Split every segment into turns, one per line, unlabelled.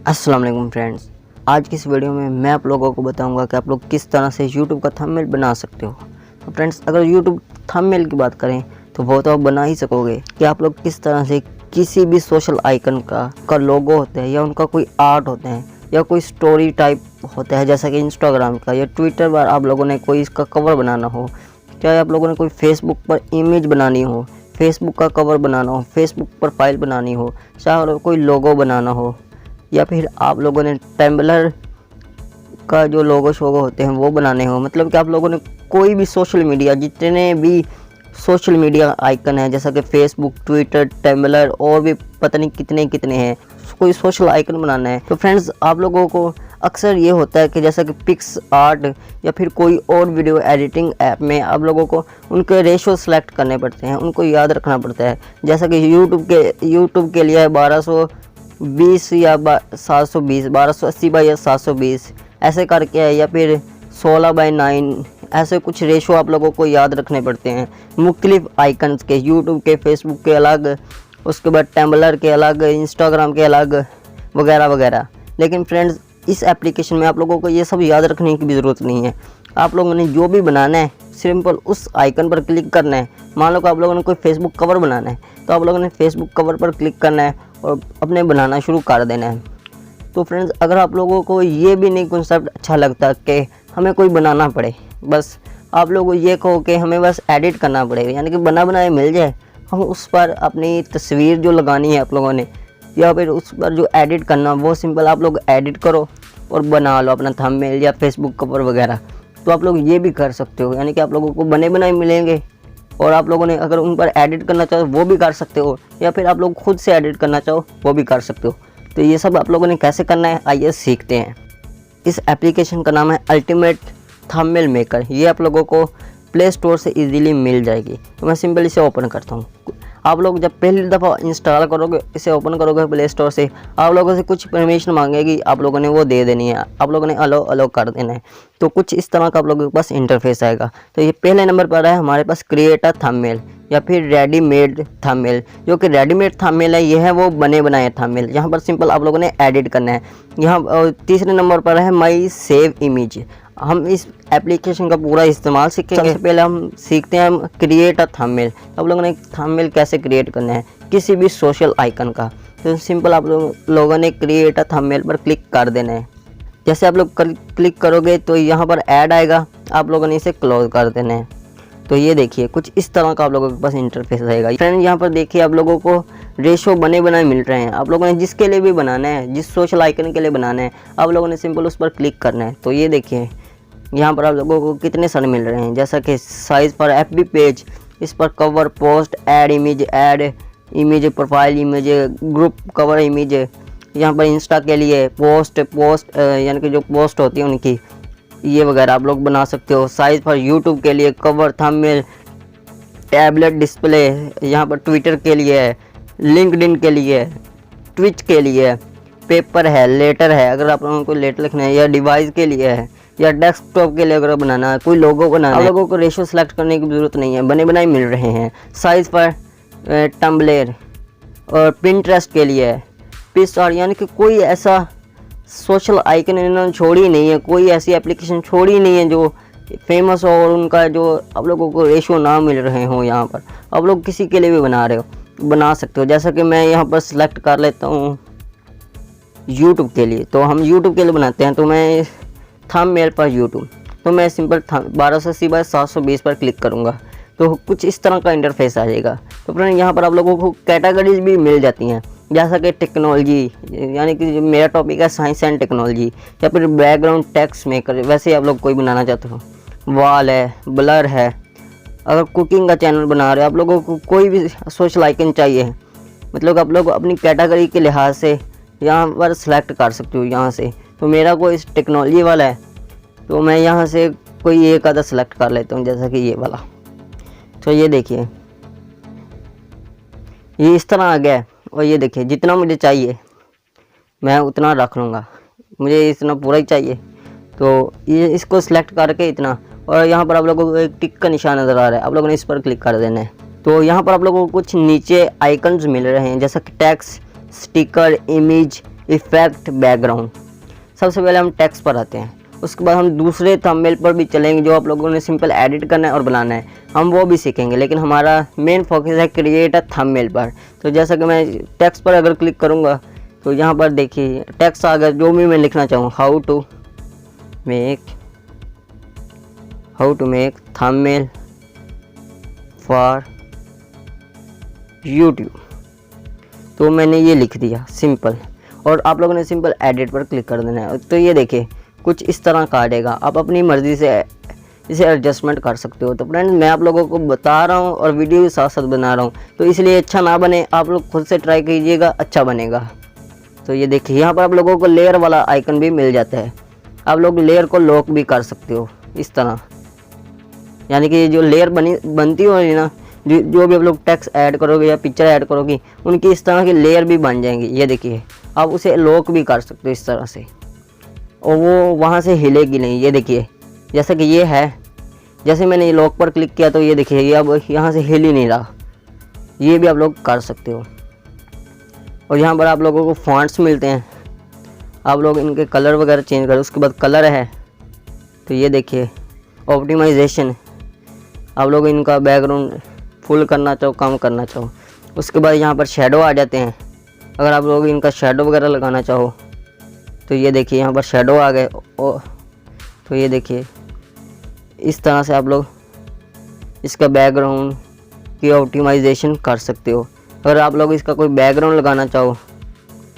अस्सलाम वालेकुम फ्रेंड्स। आज की इस वीडियो में मैं आप लोगों को बताऊंगा कि आप लोग किस तरह से YouTube का थंबनेल बना सकते हो। तो फ्रेंड्स, अगर YouTube थंबनेल की बात करें तो वो तो आप बना ही सकोगे कि आप लोग किस तरह से किसी भी सोशल आइकन का लोगो होता है या उनका कोई आर्ट होता है या कोई स्टोरी टाइप होता है, जैसा कि इंस्टाग्राम का या ट्विटर पर आप लोगों ने कोई इसका कवर बनाना हो, चाहे आप लोगों ने कोई फेसबुक पर इमेज बनानी हो, फेसबुक का कवर बनाना हो, फेसबुक प्रोफाइल बनानी हो, चाहे कोई लोगो बनाना हो, या फिर आप लोगों ने टम्बलर का जो लोगो शोगो होते हैं वो बनाने हो। मतलब कि आप लोगों ने कोई भी सोशल मीडिया, जितने भी सोशल मीडिया आइकन है जैसा कि फेसबुक, ट्विटर, टम्बलर और भी पता नहीं कितने कितने हैं, कोई सोशल आइकन बनाना है। तो फ्रेंड्स, आप लोगों को अक्सर ये होता है कि जैसा कि पिक्स आर्ट या फिर कोई और वीडियो एडिटिंग ऐप में आप लोगों को उनके रेशो सेलेक्ट करने पड़ते हैं, उनको याद रखना पड़ता है। जैसा कि यूट्यूब के लिए है 1220 या 720, 1280 या 720 ऐसे करके है, या फिर 16:9 ऐसे कुछ रेशो आप लोगों को याद रखने पड़ते हैं मुख्तलिफ आइकन्स के, यूट्यूब के, फेसबुक के अलग, उसके बाद टम्बलर के अलग, इंस्टाग्राम के अलग, वगैरह वगैरह। लेकिन फ्रेंड्स, इस एप्लीकेशन में आप लोगों को ये सब याद रखने की भी ज़रूरत नहीं है। आप लोगों ने जो भी बनाना है सिंपल उस आइकन पर क्लिक करना है। मान लो कि आप लोगों ने कोई फेसबुक कवर बनाना है तो आप लोगों ने फेसबुक कवर पर क्लिक करना है और अपने बनाना शुरू कर देना है। तो फ्रेंड्स, अगर आप लोगों को ये भी नहीं कॉन्सेप्ट अच्छा लगता कि हमें कोई बनाना पड़े, बस आप लोग ये कहो कि हमें बस एडिट करना पड़ेगा, यानी कि बना बनाया मिल जाए, हम उस पर अपनी तस्वीर जो लगानी है आप लोगों ने या फिर उस पर जो एडिट करना वो सिंपल आप लोग एडिट करो और बना लो अपना थंबनेल या फेसबुक कवर वगैरह। तो आप लोग ये भी कर सकते हो, यानी कि आप लोगों को बने बनाए मिलेंगे और आप लोगों ने अगर उन पर एडिट करना चाहो वो भी कर सकते हो, या फिर आप लोग खुद से एडिट करना चाहो वो भी कर सकते हो। तो ये सब आप लोगों ने कैसे करना है आइए सीखते हैं। इस एप्लीकेशन का नाम है अल्टीमेट थंबनेल मेकर। ये आप लोगों को प्ले स्टोर से इजीली मिल जाएगी। तो मैं सिंपल इसे ओपन करता हूँ। आप लोग जब पहली दफ़ा इंस्टॉल करोगे, इसे ओपन करोगे प्ले स्टोर से, आप लोगों से कुछ परमिशन मांगेगी, आप लोगों ने वो दे देनी है, आप लोगों ने अलो अलो कर देना है। तो कुछ इस तरह का आप लोगों के पास इंटरफेस आएगा। तो ये पहले नंबर पर है हमारे पास क्रिएट अ थंबनेल या फिर रेडीमेड थंबनेल। जो कि रेडीमेड थंबनेल है, ये है वो बने बनाए थंबनेल, यहाँ पर सिंपल आप लोगों ने एडिट करना है। यहाँ तीसरे नंबर पर है माई सेव इमेज। हम इस एप्लीकेशन का पूरा इस्तेमाल सीखेंगे। सबसे पहले हम सीखते हैं हम क्रिएट अ थंबनेल। आप लोगों ने थंबनेल कैसे क्रिएट करना है किसी भी सोशल आइकन का। तो सिंपल आप लोगों ने क्रिएट अ थंबनेल पर क्लिक कर देना है। जैसे आप लोग क्लिक करोगे तो यहाँ पर ऐड आएगा, आप लोगों ने इसे क्लोज कर देना है। तो ये देखिए कुछ इस तरह का आप लोगों के पास इंटरफेस आएगा। फ्रेंड, यहाँ पर देखिए आप लोगों को रेशो बने बनाए मिल रहे हैं। आप लोगों ने जिसके लिए भी बनाना है, जिस सोशल आइकन के लिए बनाना है, आप लोगों ने सिंपल उस पर क्लिक करना है। तो ये देखिए यहाँ पर आप लोगों को कितने सारे मिल रहे हैं, जैसा कि साइज़ पर FB पेज, इस पर cover, post, add image, profile image, group cover image. यहाँ पर इंस्टा के लिए पोस्ट यानी कि जो पोस्ट होती है उनकी, ये वगैरह आप लोग बना सकते हो। साइज़ पर यूट्यूब के लिए कवर, थंबनेल, टैबलेट डिस्प्ले, यहाँ पर ट्विटर के लिए है, लिंक्डइन के लिए, ट्विच के लिए, पेपर है, लेटर है अगर आप लोगों को लेटर लिखना है, या डिवाइस के लिए है, या डेस्कटॉप के लिए अगर बनाना है, कोई लोगो बनाना है। आप लोगों को रेशो सेलेक्ट करने की ज़रूरत नहीं है, बने बनाए मिल रहे हैं। साइज़ पर टम्बलर और पिंटरेस्ट के लिए है, पिक्सआर्ट, यानी कि कोई ऐसा सोशल आइकन इन्होंने छोड़ी नहीं है, कोई ऐसी एप्लीकेशन छोड़ी नहीं है जो फेमस हो और उनका जो आप लोगों को रेशो ना मिल रहे हो। यहाँ पर आप लोग किसी के लिए भी बना सकते हो। जैसा कि मैं यहाँ पर सिलेक्ट कर लेता हूँ यूट्यूब के लिए, तो हम यूट्यूब के लिए बनाते हैं। तो मैं थंबनेल पर यूट्यूब, तो मैं सिंपल 1280x720 पर क्लिक करूँगा तो कुछ इस तरह का इंटरफेस आ जाएगा। तो फ्रेंड, यहाँ पर आप लोगों को कैटेगरीज भी मिल जाती हैं, जैसा कि टेक्नोलॉजी, यानी कि जो मेरा टॉपिक है साइंस एंड टेक्नोलॉजी, या फिर बैकग्राउंड टेक्स्ट मेकर, वैसे आप लोग कोई बनाना चाहते हो, वॉल है, ब्लर है। अगर कुकिंग का चैनल बना रहे हो, आप लोगों को कोई भी सोशल आइकन चाहिए, मतलब आप लोग अपनी कैटेगरी के लिहाज से यहाँ पर सिलेक्ट कर सकते हो यहाँ से। तो मेरा कोई टेक्नोलॉजी वाला है तो मैं यहाँ से कोई एक आधा सेलेक्ट कर लेता हूँ, जैसा कि ये वाला। तो ये देखिए ये इस तरह आ गया है, और ये देखिए जितना मुझे चाहिए मैं उतना रख लूँगा, मुझे इतना पूरा ही चाहिए। तो ये इसको सिलेक्ट करके इतना, और यहाँ पर आप लोगों को एक टिक का निशान नज़र आ रहा है, आप लोगों ने इस पर क्लिक कर देना है। तो यहाँ पर आप लोगों को कुछ नीचे आइकन्स मिल रहे हैं, जैसा कि text, sticker, image, effect, background. सबसे पहले हम टेक्स्ट पर आते हैं, उसके बाद हम दूसरे थंबनेल पर भी चलेंगे जो आप लोगों ने सिंपल एडिट करना है और बनाना है, हम वो भी सीखेंगे। लेकिन हमारा मेन फोकस है क्रिएट अ थंबनेल पर। तो जैसा कि मैं टेक्स्ट पर अगर क्लिक करूँगा तो यहाँ पर देखिए टेक्स्ट आ गया, जो भी मैं लिखना चाहूँ, how to make thumbnail for YouTube. तो मैंने ये लिख दिया सिंपल, और आप लोगों ने सिंपल एडिट पर क्लिक कर देना है। तो ये देखिए कुछ इस तरह का आ जाएगा, आप अपनी मर्ज़ी से इसे एडजस्टमेंट कर सकते हो। तो फ्रेंड्स मैं आप लोगों को बता रहा हूँ और वीडियो के साथ साथ बना रहा हूँ, तो इसलिए अच्छा ना बने, आप लोग खुद से ट्राई कीजिएगा, अच्छा बनेगा। तो ये देखिए यहाँ पर आप लोगों को लेयर वाला आइकन भी मिल जाता है, आप लोग लेयर को लॉक भी कर सकते हो इस तरह। यानी कि जो लेयर बनती होगी ना, जो भी आप लोग टेक्स्ट ऐड करोगे या पिक्चर ऐड करोगे, उनकी इस तरह की लेयर भी बन जाएंगी। ये देखिए आप उसे लॉक भी कर सकते हो इस तरह से, और वो वहाँ से हिलेगी नहीं। ये देखिए जैसा कि ये है, जैसे मैंने ये लॉक पर क्लिक किया तो ये देखिए ये अब यहाँ से हिल ही नहीं रहा। ये भी आप लोग कर सकते हो। और यहाँ पर आप लोगों को फॉन्ट्स मिलते हैं, आप लोग इनके कलर वगैरह चेंज करें। उसके बाद कलर है, तो ये देखिए ऑप्टिमाइजेशन, आप लोग इनका बैकग्राउंड फुल करना चाहो, कम करना चाहो। उसके बाद यहाँ पर शेडो आ जाते हैं, अगर आप लोग इनका शेडो वगैरह लगाना चाहो तो ये देखिए यहाँ पर शेडो आ गए। तो ये देखिए इस तरह से आप लोग इसका बैकग्राउंड की ऑप्टिमाइजेशन कर सकते हो। अगर आप लोग इसका कोई बैकग्राउंड लगाना चाहो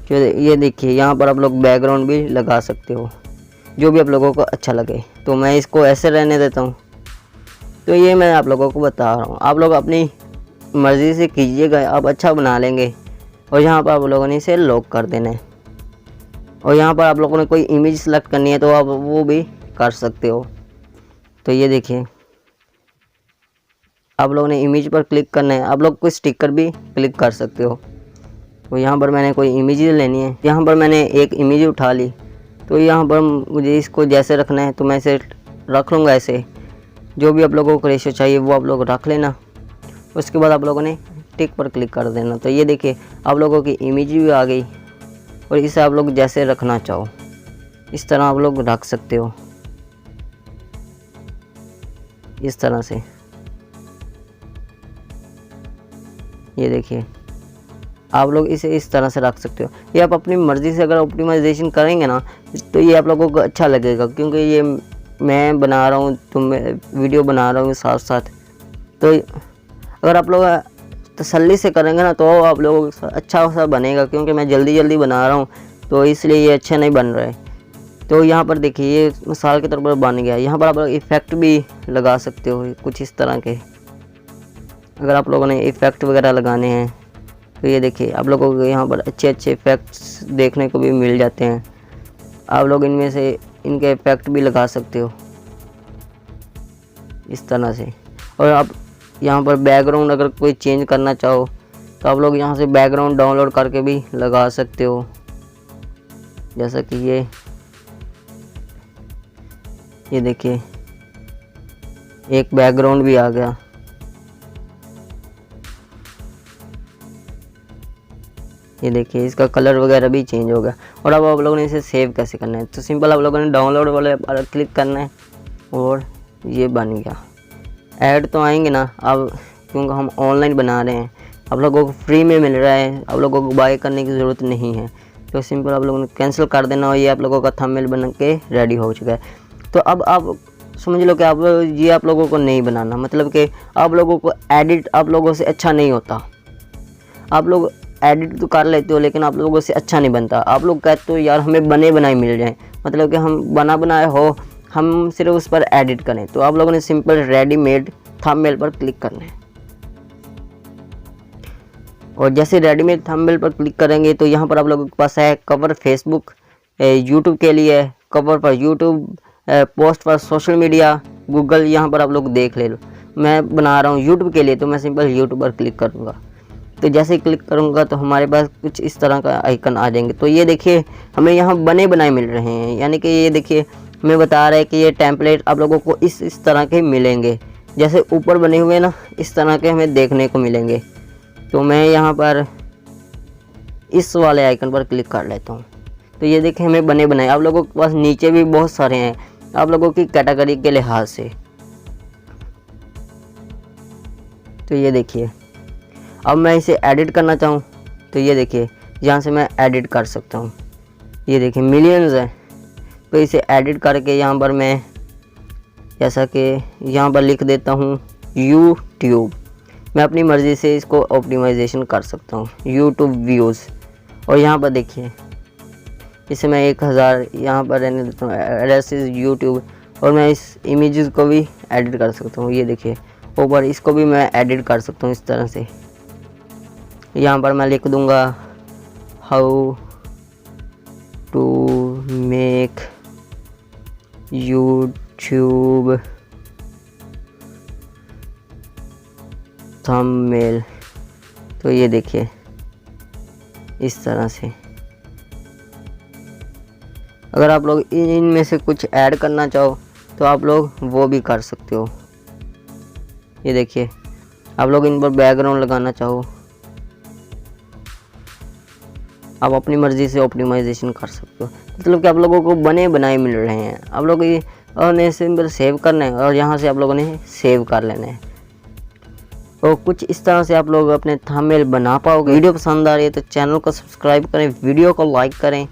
तो ये देखिए यहाँ पर आप लोग बैकग्राउंड भी लगा सकते हो, जो भी आप लोगों को अच्छा लगे। तो मैं इसको ऐसे रहने देता हूँ। तो ये मैं आप लोगों को बता रहा हूँ, आप लोग अपनी मर्ज़ी से कीजिएगा, आप अच्छा बना लेंगे। और यहाँ पर आप लोगों ने इसे लॉक कर देना है। और यहाँ पर आप लोगों ने कोई इमेज सेलेक्ट करनी है तो आप वो भी कर सकते हो। तो ये देखिए आप लोगों ने इमेज पर क्लिक करना है, आप लोग कोई स्टिकर भी क्लिक कर सकते हो। तो यहाँ पर मैंने कोई इमेज लेनी है, यहाँ पर मैंने एक इमेज उठा ली। तो यहाँ पर मुझे इसको जैसे रखना है तो मैं इसे रख लूँगा ऐसे। जो भी आप लोगों को रेशो चाहिए वो आप लोग रख लेना। उसके बाद आप लोगों ने टिक पर क्लिक कर देना। तो ये देखिए आप लोगों की इमेज भी आ गई, और इसे आप लोग जैसे रखना चाहो इस तरह आप लोग रख सकते हो, इस तरह से। ये देखिए आप लोग इसे इस तरह से रख सकते हो। ये आप अपनी मर्ज़ी से अगर ऑप्टिमाइजेशन करेंगे ना तो ये आप लोगों को अच्छा लगेगा, क्योंकि ये मैं बना रहा हूँ तो मैं वीडियो बना रहा हूँ साथ साथ। तो अगर आप लोग तसल्ली से करेंगे ना तो आप लोगों को अच्छा सा बनेगा, क्योंकि मैं जल्दी जल्दी बना रहा हूँ तो इसलिए ये अच्छा नहीं बन रहा है। तो यहाँ पर देखिए ये मिसाल के तौर पर बन गया। यहाँ पर आप लोग इफ़ेक्ट भी लगा सकते हो कुछ इस तरह के, अगर आप लोगों ने इफ़ेक्ट वगैरह लगाने हैं तो ये देखिए आप लोगों को यहाँ पर अच्छे अच्छे इफ़ेक्ट्स देखने को भी मिल जाते हैं। आप लोग इनमें से इनके इफ़ेक्ट भी लगा सकते हो इस तरह से। और आप यहाँ पर बैकग्राउंड अगर कोई चेंज करना चाहो तो आप लोग यहाँ से बैकग्राउंड डाउनलोड करके भी लगा सकते हो, जैसा कि ये देखिए एक बैकग्राउंड भी आ गया। ये देखिए इसका कलर वगैरह भी चेंज हो गया। और अब आप लोगों ने इसे सेव कैसे करना है, तो सिंपल आप लोगों ने डाउनलोड वाले पर क्लिक करना है और ये बन गया। ऐड तो आएंगे ना अब, क्योंकि हम ऑनलाइन बना रहे हैं, आप लोगों को फ्री में मिल रहा है, आप लोगों को बाय करने की ज़रूरत नहीं है। तो सिंपल आप लोगों ने कैंसिल कर देना और ये आप लोगों का थंबनेल बन के रेडी हो चुका है। तो अब आप समझ लो कि ये आप लोगों को नहीं बनाना, मतलब कि आप लोगों को एडिट आप लोगों से अच्छा नहीं होता। आप लोग एडिट तो कर लेते हो लेकिन आप लोगों से अच्छा नहीं बनता। आप लोग कहते हो यार हमें बने बनाए मिल जाए, मतलब कि हम बना बनाए हो, हम सिर्फ उस पर एडिट करें। तो आप लोगों ने सिंपल रेडीमेड थंबनेल पर क्लिक करना है, और जैसे रेडीमेड थंबनेल पर क्लिक करेंगे तो यहाँ पर आप लोगों के पास है कवर फेसबुक यूट्यूब के लिए, कवर पर यूट्यूब, पोस्ट पर सोशल मीडिया, गूगल। यहाँ पर आप लोग देख ले लो। मैं बना रहा हूँ यूट्यूब के लिए तो मैं सिंपल यूट्यूब पर क्लिक करूँगा। तो जैसे ही क्लिक करूँगा तो हमारे पास कुछ इस तरह का आइकन आ जाएंगे। तो ये देखिए हमें यहाँ बने बनाए मिल रहे हैं, यानी कि ये देखिए हमें बता रहा है कि ये टेम्पलेट आप लोगों को इस तरह के मिलेंगे, जैसे ऊपर बने हुए ना इस तरह के हमें देखने को मिलेंगे। तो मैं यहाँ पर इस वाले आइकन पर क्लिक कर लेता हूँ। तो ये देखें हमें बने बनाए। आप लोगों के पास नीचे भी बहुत सारे हैं आप लोगों की कैटेगरी के लिहाज से। तो ये देखिए अब मैं इसे एडिट करना चाहूँ तो ये देखिए यहाँ से मैं एडिट कर सकता हूँ। ये देखिए मिलियंस है, तो इसे एडिट करके यहाँ पर मैं जैसा कि यहाँ पर लिख देता हूँ यूट्यूब। मैं अपनी मर्ज़ी से इसको ऑप्टिमाइजेशन कर सकता हूँ यूट्यूब व्यूज़। और यहाँ पर देखिए इसे मैं 1000 यहाँ पर रहने देता हूँ, एड्रेस यूट्यूब। और मैं इस इमेजेस को भी एडिट कर सकता हूँ। ये देखिए ऊपर इसको भी मैं एडिट कर सकता हूँ इस तरह से। यहाँ पर मैं लिख दूँगा how to make YouTube thumbnail. तो ये देखिए इस तरह से। अगर आप लोग इनमें से कुछ ऐड करना चाहो तो आप लोग वो भी कर सकते हो। ये देखिए आप लोग इन पर बैकग्राउंड लगाना चाहो आप अपनी मर्ज़ी से ऑप्टिमाइजेशन कर सकते हो। मतलब कि आप लोगों को बने बनाए मिल रहे हैं। आप लोग ये उन्हें सिंपल सेव करना है और यहाँ से आप लोगों ने सेव कर लेना है। और कुछ इस तरह से आप लोग अपने थंबनेल बना पाओगे। वीडियो पसंद आ रही है तो चैनल को सब्सक्राइब करें, वीडियो को लाइक करें